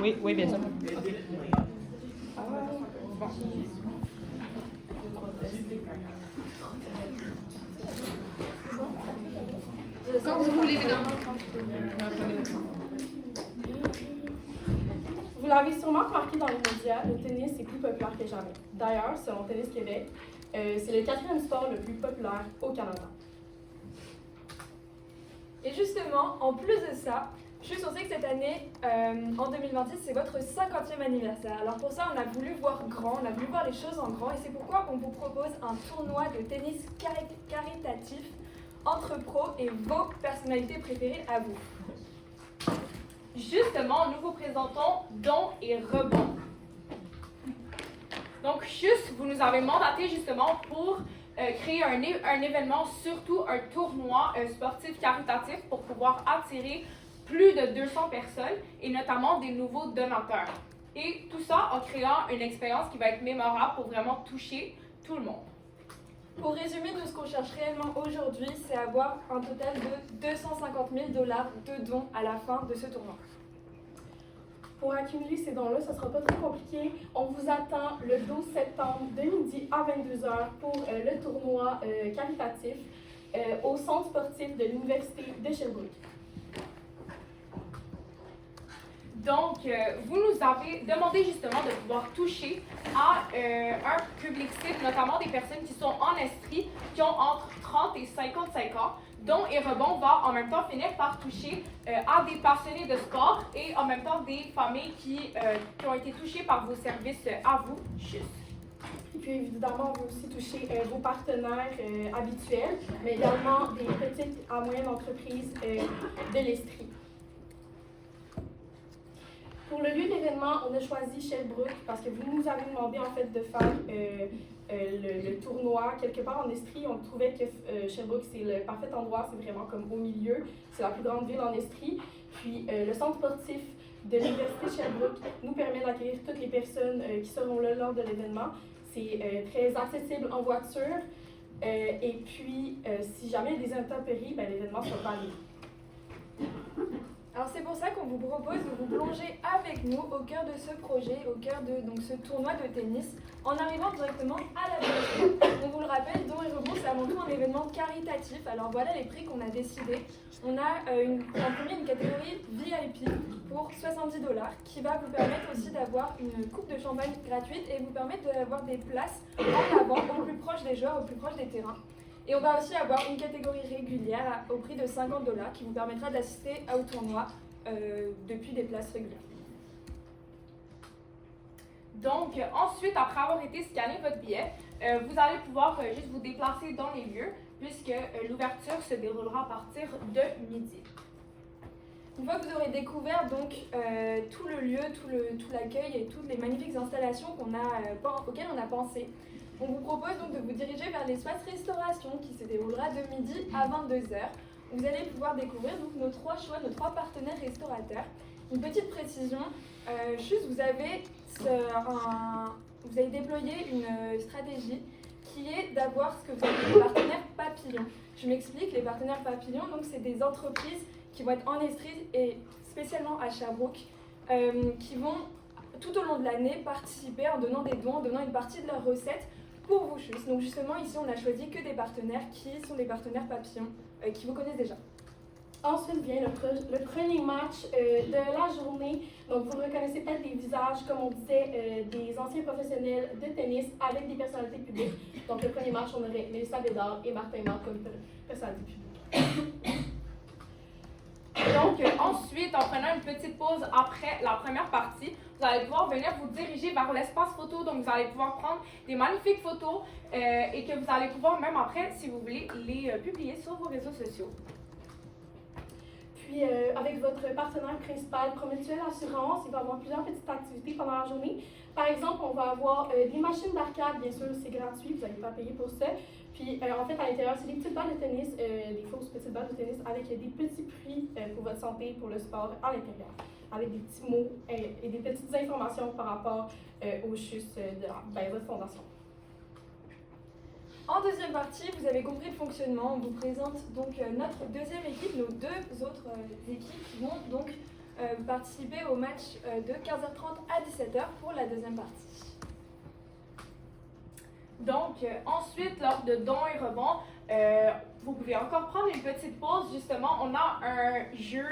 Oui, oui, bien sûr. Quand vous voulez, évidemment. Vous l'avez sûrement remarqué dans les médias, le tennis est plus populaire que jamais. D'ailleurs, selon Tennis Québec, c'est le 4e sport le plus populaire au Canada. Et justement, en plus de ça, je suis censée que cette année, en 2026, c'est votre 50e anniversaire. Alors pour ça, on a voulu voir grand, on a voulu voir les choses en grand, et c'est pourquoi on vous propose un tournoi de tennis caritatif entre pros et vos personnalités préférées à vous. Justement, nous vous présentons Don et Rebond. Donc, vous nous avez mandaté justement pour créer un événement, surtout un tournoi sportif caritatif pour pouvoir attirer plus de 200 personnes et notamment des nouveaux donateurs. Et tout ça en créant une expérience qui va être mémorable pour vraiment toucher tout le monde. Pour résumer, tout ce qu'on cherche réellement aujourd'hui, c'est avoir un total de 250 000 $ de dons à la fin de ce tournoi. Pour accumuler ces dons-là, ce ne sera pas très compliqué. On vous attend le 12 septembre de midi à 22h pour le tournoi caritatif au centre sportif de l'Université de Sherbrooke. Donc, vous nous avez demandé justement de pouvoir toucher à un public cible, notamment des personnes qui sont en Estrie, qui ont entre 30 et 55 ans. Don et Rebond va en même temps finir par toucher à des passionnés de sport et en même temps des familles qui ont été touchées par vos services à vous, juste. Et puis évidemment, on veut aussi toucher vos partenaires habituels, mais également des petites à moyennes entreprises de l'Estrie. Pour le lieu de l'événement, on a choisi Sherbrooke parce que vous nous avez demandé en fait de faire le tournoi quelque part en Estrie. On trouvait que Sherbrooke c'est le parfait endroit, c'est vraiment comme au milieu, c'est la plus grande ville en Estrie. Puis le centre sportif de l'Université de Sherbrooke nous permet d'accueillir toutes les personnes qui seront là lors de l'événement. C'est très accessible en voiture et puis si jamais il y a des intempéries, l'événement sera validé. Alors c'est pour ça qu'on vous propose de vous plonger avec nous au cœur de ce projet, au cœur de ce tournoi de tennis, en arrivant directement à la billetterie. On vous le rappelle, Don et Rebond, c'est avant tout un événement caritatif. Alors voilà les prix qu'on a décidés. On a en premier une catégorie VIP pour 70 $ qui va vous permettre aussi d'avoir une coupe de champagne gratuite et vous permettre d'avoir des places en avant, au plus proche des joueurs, au plus proche des terrains. Et on va aussi avoir une catégorie régulière au prix de 50 $ qui vous permettra d'assister au tournoi depuis des places régulières. Donc, ensuite, après avoir été scanné votre billet, vous allez pouvoir juste vous déplacer dans les lieux puisque l'ouverture se déroulera à partir de midi. Une fois que vous aurez découvert donc tout le lieu, tout l'accueil et toutes les magnifiques installations auxquelles on a pensé, on vous propose donc de vous diriger vers l'espace restauration qui se déroulera de midi à 22h. Vous allez pouvoir découvrir donc nos 3 choix, nos 3 partenaires restaurateurs. Une petite précision, vous avez déployé une stratégie qui est d'avoir ce que vous appelez les partenaires papillons. Je m'explique, les partenaires papillons, donc c'est des entreprises qui vont être en Estrie et spécialement à Sherbrooke, qui vont tout au long de l'année participer en donnant des dons, en donnant une partie de leurs recettes pour vous juste. Donc justement ici on a choisi que des partenaires qui sont des partenaires papillons, qui vous connaissent déjà. Ensuite vient le premier match de la journée. Donc, vous reconnaissez peut-être des visages, comme on disait, des anciens professionnels de tennis avec des personnalités publiques. Donc, le premier match, on aurait Mélissa Bédard et Martin Matt comme personnalités publiques. Donc, ensuite, en prenant une petite pause après la première partie, vous allez pouvoir venir vous diriger vers l'espace photo. Donc, vous allez pouvoir prendre des magnifiques photos et que vous allez pouvoir, même après, si vous voulez, les publier sur vos réseaux sociaux. Puis, avec votre partenaire principal, Promutuelle Assurance, il va y avoir plusieurs petites activités pendant la journée. Par exemple, on va avoir des machines d'arcade, bien sûr, c'est gratuit, vous n'allez pas payer pour ça. Puis, en fait, à l'intérieur, c'est des petites balles de tennis, des fausses petites balles de tennis avec des petits prix pour votre santé, pour le sport à l'intérieur, avec des petits mots et des petites informations par rapport au CHUS de votre fondation. En deuxième partie, vous avez compris le fonctionnement. On vous présente donc notre deuxième équipe, nos 2 autres équipes qui vont donc participer au match de 15h30 à 17h pour la deuxième partie. Donc, ensuite, lors de dons et rebonds, vous pouvez encore prendre une petite pause. Justement, on a un jeu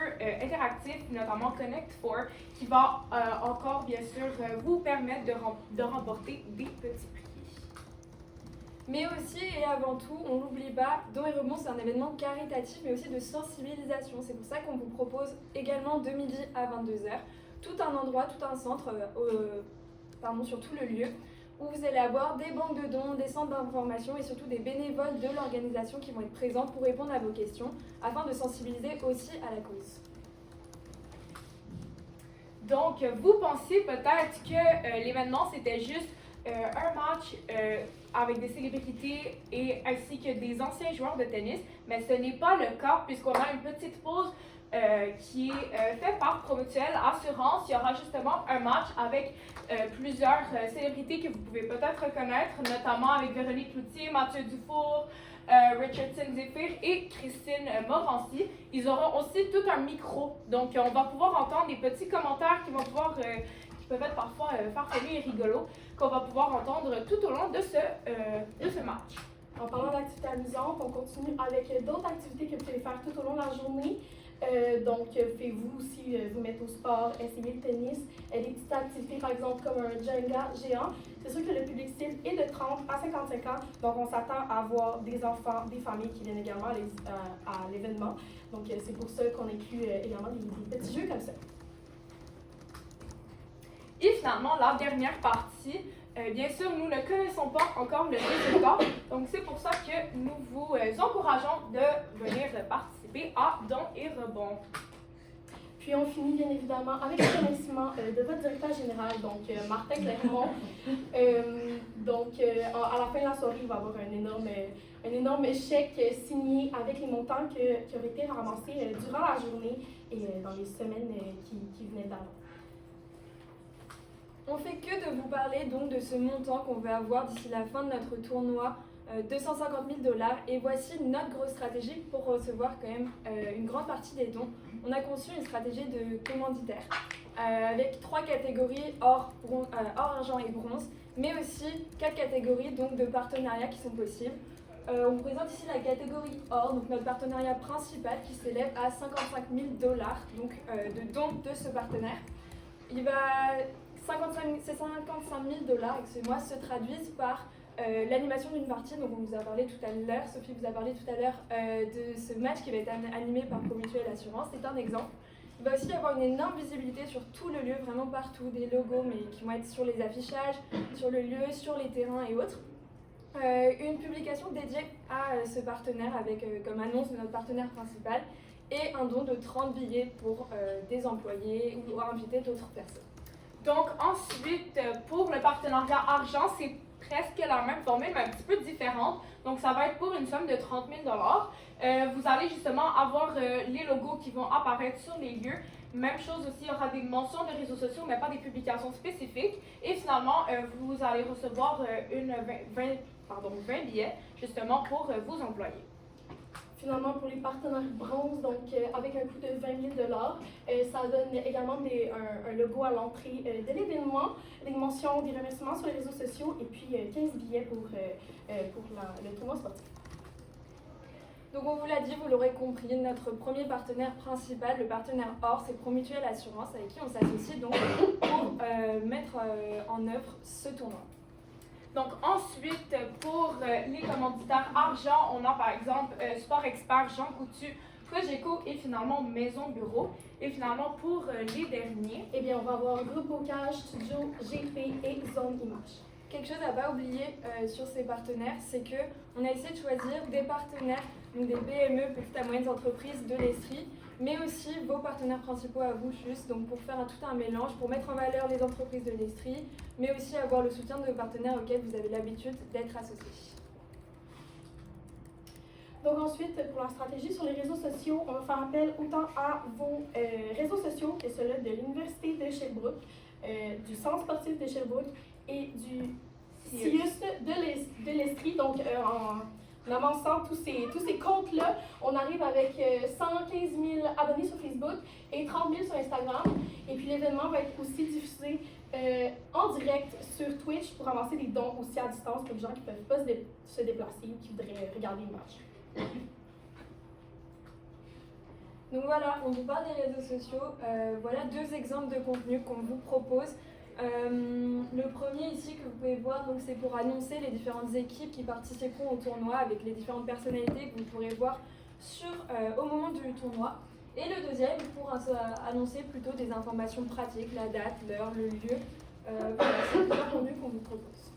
interactif, notamment Connect4, qui va encore, bien sûr, vous permettre de remporter des petits prix. Mais aussi et avant tout, on n'oublie pas, Dons et Rebonds, c'est un événement caritatif, mais aussi de sensibilisation. C'est pour ça qu'on vous propose également de midi à 22h, tout un endroit, tout un centre, sur tout le lieu, où vous allez avoir des banques de dons, des centres d'information et surtout des bénévoles de l'organisation qui vont être présents pour répondre à vos questions, afin de sensibiliser aussi à la cause. Donc, vous pensiez peut-être que l'événement, c'était juste un match avec des célébrités et ainsi que des anciens joueurs de tennis, mais ce n'est pas le cas puisqu'on a une petite pause qui est faite par Promutuelle Assurance. Il y aura justement un match avec plusieurs célébrités que vous pouvez peut-être reconnaître, notamment avec Véronique Cloutier, Mathieu Dufour, Richardson Zephyr et Christine Morancy. Ils auront aussi tout un micro, donc on va pouvoir entendre des petits commentaires qui vont pouvoir qui peuvent être parfois farfelus et rigolos, qu'on va pouvoir entendre tout au long de ce match. En parlant d'activités amusantes, on continue avec d'autres activités que vous pouvez faire tout au long de la journée. Donc, pouvez-vous aussi vous mettre au sport, essayer le tennis, des petites activités par exemple comme un Jenga géant. C'est sûr que le public cible est de 30 à 55 ans, donc on s'attend à voir des enfants, des familles qui viennent également à l'événement. Donc, c'est pour ça qu'on inclut également des petits jeux comme ça. Et finalement, la dernière partie, bien sûr, nous ne connaissons pas encore le résultat, donc c'est pour ça que nous vous encourageons de venir participer à Dons et Rebonds. Puis on finit bien évidemment avec le remerciement de votre directeur général, donc Martin Clermont. À la fin de la soirée, il va y avoir un énorme chèque signé avec les montants qui auraient été ramassés durant la journée et dans les semaines qui venaient d'avant. On fait que de vous parler donc de ce montant qu'on veut avoir d'ici la fin de notre tournoi, 250 000 $. Et voici notre grosse stratégie pour recevoir quand même une grande partie des dons. On a conçu une stratégie de commanditaire avec 3 catégories or, argent et bronze, mais aussi 4 catégories donc, de partenariats qui sont possibles. On vous présente ici la catégorie or, donc notre partenariat principal qui s'élève à 55 000 $, donc de dons de ce partenaire. Ces 55 000 $, excusez-moi, se traduisent par l'animation d'une partie. Donc on vous a parlé tout à l'heure, Sophie vous a parlé tout à l'heure de ce match qui va être animé par Promutuelle Assurance. C'est un exemple. Il va aussi y avoir une énorme visibilité sur tout le lieu, vraiment partout, des logos mais qui vont être sur les affichages, sur le lieu, sur les terrains et autres. Une publication dédiée à ce partenaire avec comme annonce de notre partenaire principal et un don de 30 billets pour des employés ou inviter d'autres personnes. Donc ensuite, pour le partenariat argent, c'est presque la même formule, mais un petit peu différente. Donc ça va être pour une somme de 30 000 $. Vous allez justement avoir les logos qui vont apparaître sur les lieux. Même chose aussi, il y aura des mentions de réseaux sociaux, mais pas des publications spécifiques. Et finalement, vous allez recevoir 20 billets justement pour vos employés. Finalement, pour les partenaires bronze, donc avec un coût de 20 000 $, ça donne également un logo à l'entrée de l'événement, des mentions, des remerciements sur les réseaux sociaux et puis 15 billets pour le tournoi sportif. Donc on vous l'a dit, vous l'aurez compris, notre premier partenaire principal, le partenaire or, c'est Promutuelle Assurance avec qui on s'associe donc pour mettre en œuvre ce tournoi. Donc ensuite, pour les commanditaires argent, on a par exemple Sport Expert, Jean Coutu, Progeco et finalement Maison Bureau. Et finalement, pour les derniers, eh bien, on va avoir Groupe Bocage, Studio GP et Zone Image. Quelque chose à ne pas oublier sur ces partenaires, c'est qu'on a essayé de choisir des partenaires, donc des PME, petites à moyennes entreprises de l'Estrie, mais aussi vos partenaires principaux à vous juste, donc pour faire tout un mélange, pour mettre en valeur les entreprises de l'Estrie, mais aussi avoir le soutien de vos partenaires auxquels vous avez l'habitude d'être associés. Donc ensuite, pour la stratégie sur les réseaux sociaux, on va faire appel autant à vos réseaux sociaux que ceux-là de l'Université de Sherbrooke, du Centre sportif de Sherbrooke et du CIUS de l'Estrie. Donc en avançant tous ces comptes-là, on arrive avec 115 000 abonnés sur Facebook et 30 000 sur Instagram. Et puis l'événement va être aussi diffusé en direct sur Twitch pour avancer des dons aussi à distance pour les gens qui ne peuvent pas se déplacer ou qui voudraient regarder le match. Donc voilà, on vous parle des réseaux sociaux. Voilà 2 exemples de contenus qu'on vous propose. Le premier ici que vous pouvez voir, donc c'est pour annoncer les différentes équipes qui participeront au tournoi avec les différentes personnalités que vous pourrez voir au moment du tournoi. Et le deuxième pour annoncer plutôt des informations pratiques, la date, l'heure, le lieu. Voilà, c'est le contenu qu'on vous propose.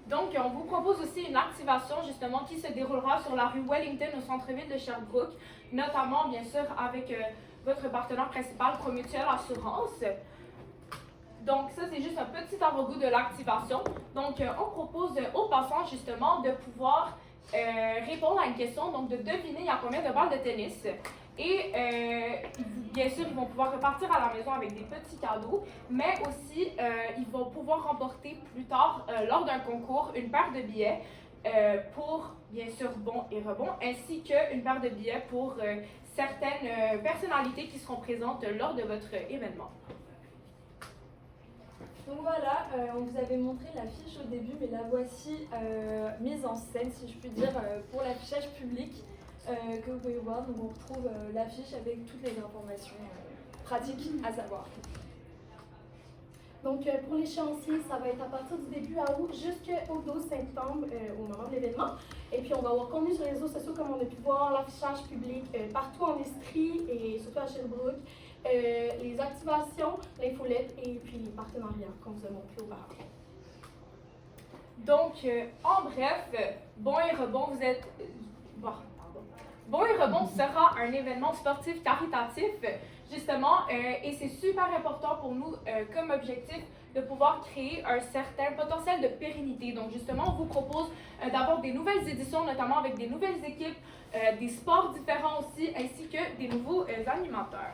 Donc, on vous propose aussi une activation justement qui se déroulera sur la rue Wellington au centre-ville de Sherbrooke, notamment bien sûr avec votre partenaire principal, Promutuelle Assurance. Donc, ça, c'est juste un petit avant-goût de l'activation. Donc, on propose aux passants justement de pouvoir répondre à une question, donc de deviner il y a combien de balles de tennis. Et bien sûr, ils vont pouvoir repartir à la maison avec des petits cadeaux, mais aussi ils vont pouvoir remporter plus tard, lors d'un concours, une paire de billets pour, bien sûr, bons et rebonds, ainsi qu'une paire de billets pour certaines personnalités qui seront présentes lors de votre événement. Donc voilà, on vous avait montré l'affiche au début, mais la voici mise en scène, si je puis dire, pour l'affichage public. Que vous pouvez voir, donc on retrouve l'affiche avec toutes les informations pratiques à savoir. Donc pour l'échéancier, ça va être à partir du début août jusqu'au 12 septembre au moment de l'événement. Et puis on va avoir contenu sur les réseaux sociaux comme on a pu voir, l'affichage public partout en Estrie et surtout à Sherbrooke, les activations, l'infolette et puis les partenariats qu'on vous a montrés auparavant. Donc en bref, Bon et Rebond, vous êtes... Bon et Rebond sera un événement sportif caritatif, justement, et c'est super important pour nous comme objectif de pouvoir créer un certain potentiel de pérennité. Donc, justement, on vous propose d'avoir des nouvelles éditions, notamment avec des nouvelles équipes, des sports différents aussi, ainsi que des nouveaux animateurs.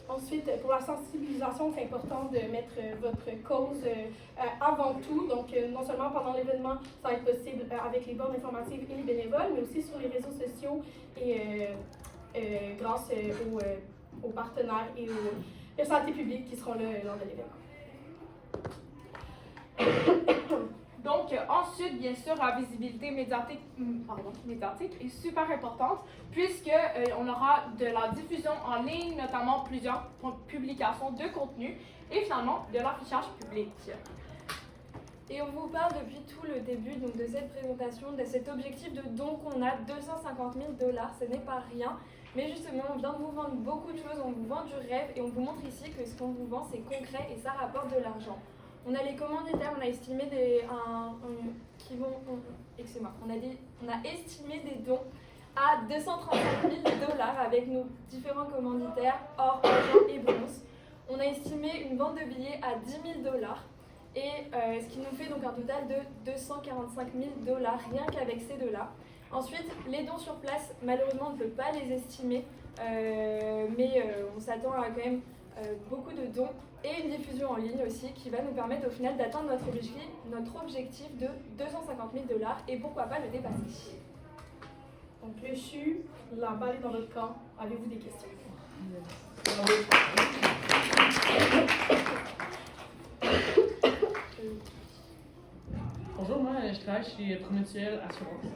Ensuite, pour la sensibilisation, c'est important de mettre votre cause avant tout. Donc, non seulement pendant l'événement, ça va être possible avec les bornes informatives et les bénévoles, mais aussi sur les réseaux sociaux et grâce aux partenaires et aux personnalités publiques qui seront là lors de l'événement. Donc, ensuite, bien sûr, la visibilité médiatique est super importante puisqu'on aura de la diffusion en ligne, notamment plusieurs publications de contenu et finalement de l'affichage public. Et on vous parle depuis tout le début donc, de cette présentation, de cet objectif de don qu'on a, 250 000 $, ce n'est pas rien. Mais justement, on vient de vous vendre beaucoup de choses, on vous vend du rêve et on vous montre ici que ce qu'on vous vend, c'est concret et ça rapporte de l'argent. On a les commanditaires, on a estimé on a estimé des dons à 235 000 $ avec nos différents commanditaires or, argent et bronze. On a estimé une vente de billets à 10 000 $ et ce qui nous fait donc un total de 245 000 $ rien qu'avec ces deux-là. Ensuite, les dons sur place, malheureusement, on ne peut pas les estimer, mais on s'attend à quand même beaucoup de dons et une diffusion en ligne aussi qui va nous permettre au final d'atteindre notre objectif de 250 000 $ et pourquoi pas le dépasser. Donc le CHU, la balle est dans votre camp. Avez-vous des questions? Bonjour, moi je travaille chez Promutuelle Assurance.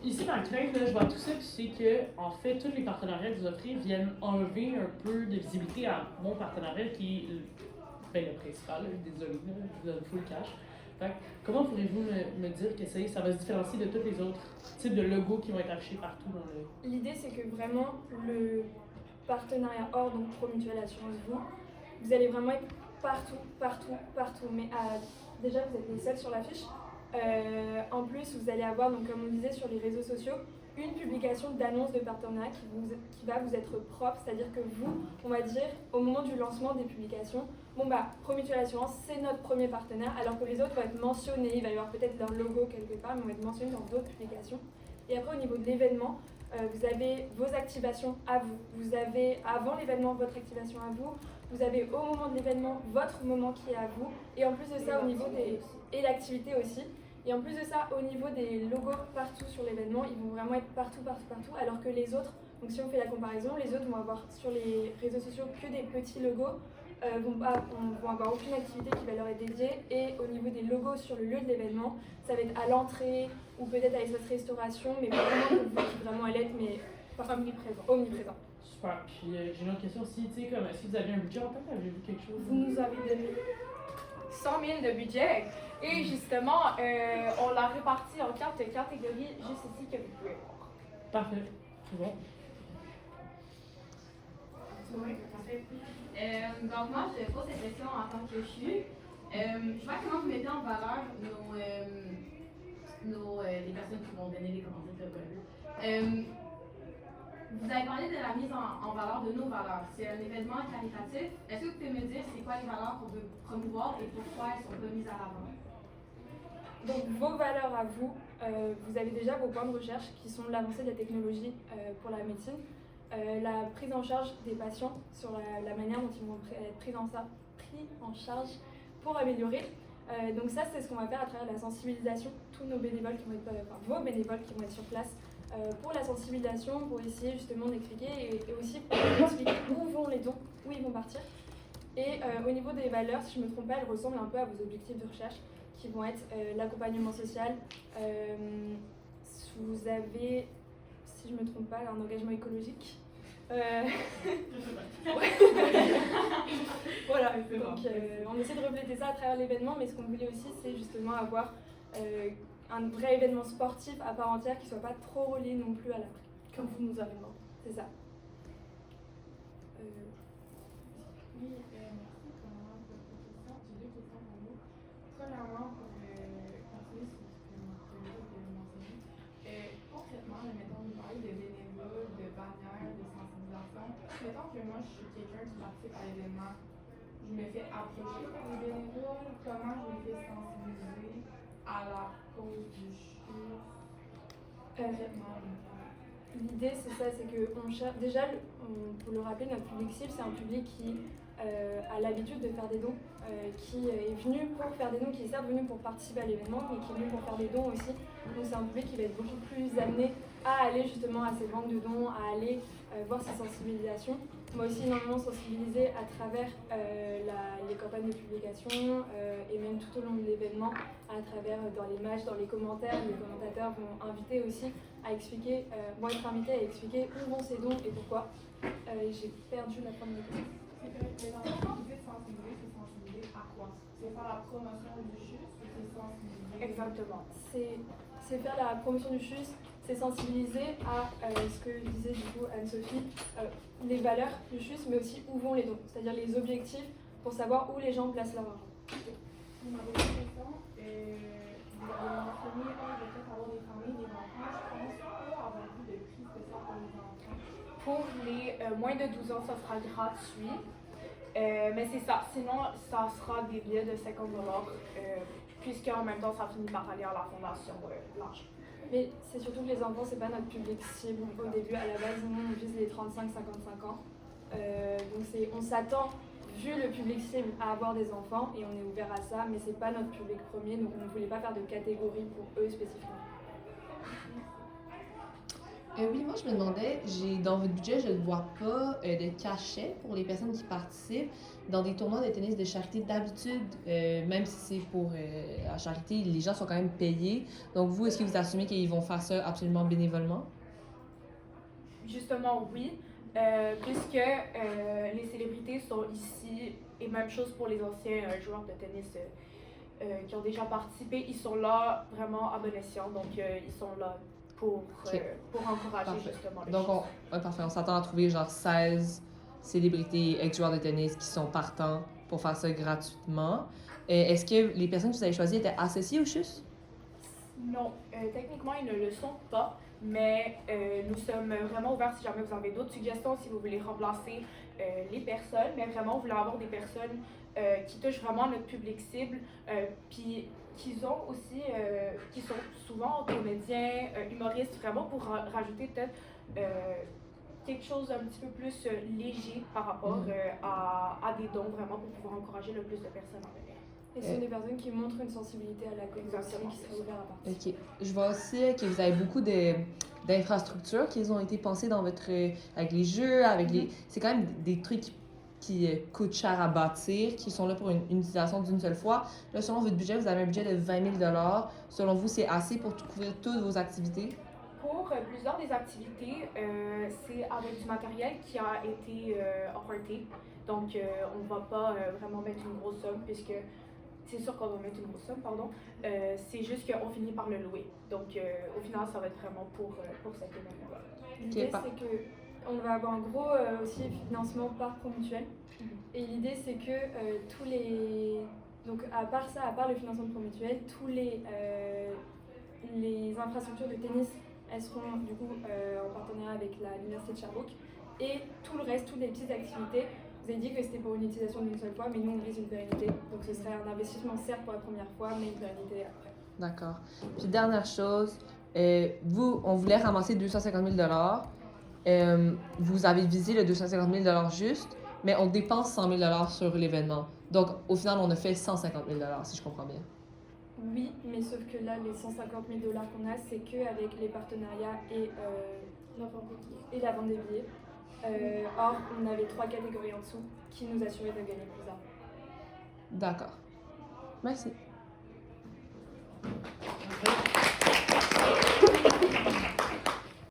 Ici, dans le crainte, je vois tout ça, puis c'est que, en fait, tous les partenariats que vous offrez viennent enlever un peu de visibilité à mon partenariat qui est le principal. Désolé, je vous donne full cash. Fait, comment pourriez-vous me dire que ça va se différencier de tous les autres types de logos qui vont être affichés partout dans le... L'idée, c'est que vraiment, le partenariat hors, donc Promutuelle Assurance, vous allez vraiment être partout. Mais déjà, vous êtes les seuls sur l'affiche. En plus, vous allez avoir, donc, comme on disait sur les réseaux sociaux, une publication d'annonce de partenariat qui va vous être propre, c'est-à-dire que vous, on va dire, au moment du lancement des publications, Promutuelle Assurance, c'est notre premier partenaire, alors que les autres vont être mentionnés, il va y avoir peut-être leur logo quelque part, mais vont être mentionnés dans d'autres publications. Et après, au niveau de l'événement, vous avez vos activations à vous. Vous avez, avant l'événement, votre activation à vous. Vous avez, au moment de l'événement, votre moment qui est à vous. Et en plus de ça, au niveau des... Et l'activité aussi. Et en plus de ça, au niveau des logos partout sur l'événement, ils vont vraiment être partout, alors que les autres, donc si on fait la comparaison, les autres vont avoir sur les réseaux sociaux que des petits logos, vont avoir aucune activité qui va leur être dédiée. Et au niveau des logos sur le lieu de l'événement, ça va être à l'entrée ou peut-être à l'espace restauration, mais pas vraiment que vous voyez vraiment à l'aide, mais omniprésent. Super. Puis j'ai une autre question aussi, tu sais, comme est-ce que vous avez un budget en tête? Avez-vous quelque chose? Vous nous avez donné 100 000 de budget. Et justement, on l'a réparti en 4 catégories juste ici que vous pouvez voir. Parfait. C'est bon. Oui, parfait. Donc moi, je pose cette question en tant que CHU. Je vois comment vous mettez en valeur les personnes qui vont donner des commentaires. Vous avez parlé de la mise en valeur de nos valeurs. C'est un événement caritatif. Est-ce que vous pouvez me dire c'est quoi les valeurs qu'on veut promouvoir et pourquoi elles sont pas mises à l'avant? Donc vos valeurs à vous, vous avez déjà vos points de recherche qui sont l'avancée de la technologie pour la médecine, la prise en charge des patients sur la manière dont ils vont être pris en charge pour améliorer. Donc ça, c'est ce qu'on va faire à travers la sensibilisation. Tous nos bénévoles qui vont être, vos bénévoles qui vont être sur place pour la sensibilisation, pour essayer justement d'expliquer et aussi pour expliquer où vont les dons, où ils vont partir. Et au niveau des valeurs, si je ne me trompe pas, elles ressemblent un peu à vos objectifs de recherche qui vont être l'accompagnement social. Vous avez, si je ne me trompe pas, un engagement écologique. Voilà, donc on essaie de refléter ça à travers l'événement, mais ce qu'on voulait aussi, c'est justement avoir un vrai événement sportif à part entière qui ne soit pas trop relié non plus à l'après. comme vous nous avez demandé. C'est ça. Oui, merci pour moi pour cette question. J'ai deux questions pour vous. Premièrement, pour continuer sur ce que vous mentionné, concrètement, mettons, vous parlez de bénévoles, de bannières, de sensibilisation. Mettons que moi, je suis quelqu'un qui participe à l'événement, je me fais approcher par les bénévoles, comment je les fais sensibiliser à la cause du CHU concrètement? L'idée, c'est ça, c'est que on cherche, déjà, pour le rappeler, notre public cible, c'est un public qui a l'habitude de faire des dons, qui est venu pour faire des dons, qui est certes venu pour participer à l'événement, mais qui est venu pour faire des dons aussi. Donc c'est un public qui va être beaucoup plus amené à aller justement à ces banques de dons, à aller voir ces sensibilisations. On va aussi énormément sensibiliser à travers les campagnes de publication et même tout au long de l'événement, à travers dans les matchs, dans les commentaires. Les commentateurs vont inviter aussi à expliquer, vont être invités à expliquer où vont ces dons et pourquoi. J'ai perdu la fin de mes questions. C'est que, mais dans le fond, vous dites sensibiliser, c'est sensibiliser à quoi? C'est faire la promotion du CHUS ou c'est sensibiliser? Exactement. C'est faire la promotion du CHUS, c'est sensibiliser à ce que disait du coup Anne-Sophie, les valeurs du CHUS, mais aussi où vont les dons, c'est-à-dire les objectifs pour savoir où les gens placent leur argent. Vous m'avez une question. Vous avez mentionné le fait d'avoir des familles, des enfants. Je pense pas avoir vu de prix spécial pour les enfants. Pour les moins de 12 ans, ça sera gratuit. Mais c'est ça. Sinon, ça sera des billets de 50 $, puisqu'en même temps, ça finit par aller à la fondation Blanche. Mais c'est surtout que les enfants, c'est pas notre public cible. Au début, à la base, nous, on vise les 35-55 ans. Donc on s'attend, vu le public cible, à avoir des enfants et on est ouvert à ça, mais c'est pas notre public premier, donc on ne voulait pas faire de catégorie pour eux spécifiquement. Oui, moi je me demandais, dans votre budget, je ne vois pas de cachet pour les personnes qui participent dans des tournois de tennis de charité. D'habitude, même si c'est pour la charité, les gens sont quand même payés. Donc vous, est-ce que vous assumez qu'ils vont faire ça absolument bénévolement? Justement, oui, puisque les célébrités sont ici, et même chose pour les anciens joueurs de tennis qui ont déjà participé, ils sont là vraiment à bon escient, donc ils sont là pour encourager Parfait. justement le Donc, parfait, on s'attend à trouver genre 16 célébrités, ex-joueurs de tennis qui sont partants pour faire ça gratuitement. Est-ce que les personnes que vous avez choisies étaient associées au CHUS? Non, techniquement, ils ne le sont pas, mais nous sommes vraiment ouverts si jamais vous avez d'autres suggestions, si vous voulez remplacer les personnes, mais vraiment, vous voulez avoir des personnes qui touchent vraiment notre public cible, puis qui sont aussi, qui sont souvent comédiens, humoristes, vraiment pour rajouter peut-être quelque chose d'un petit peu plus léger par rapport à des dons, vraiment pour pouvoir encourager le plus de personnes à venir. Et ce sont des personnes qui montrent une sensibilité à la cause aussi, qui seraient ouvertes à participer. OK. Je vois aussi que vous avez beaucoup d'infrastructures qui ont été pensées dans votre... avec les jeux, avec les... C'est quand même des trucs qui coûtent cher à bâtir, qui sont là pour une utilisation d'une seule fois. Là, selon votre budget, vous avez un budget de 20 000 $. Selon vous, c'est assez pour couvrir toutes vos activités? Pour plusieurs des activités, c'est avec du matériel qui a été emprunté. Donc, on ne va pas vraiment mettre une grosse somme, puisque c'est sûr qu'on va mettre une grosse somme, pardon. C'est juste qu'on finit par le louer. Donc, au final, ça va être vraiment pour cet événement-là. L'idée, c'est que on va avoir en gros aussi financement par promutuel. Et l'idée, c'est que tous les... Donc, à part ça, à part le financement de promutuel, tous les infrastructures de tennis, elles seront du coup en partenariat avec l'Université de Sherbrooke. Et tout le reste, toutes les petites activités, vous avez dit que c'était pour une utilisation d'une seule fois, mais nous, on vise une pérennité. Donc, ce serait un investissement, certes, pour la première fois, mais une pérennité après. D'accord. Puis dernière chose, vous, on voulait ramasser 250 000 $. Vous avez visé le 250 000 $ juste, mais on dépense 100 000 $ sur l'événement. Donc, au final, on a fait 150 000 $, si je comprends bien. Oui, mais sauf que là, les 150 000 $ qu'on a, c'est qu'avec les partenariats et la vente des billets. Or, on avait 3 catégories en dessous qui nous assuraient de gagner plus d'argent. D'accord. Merci.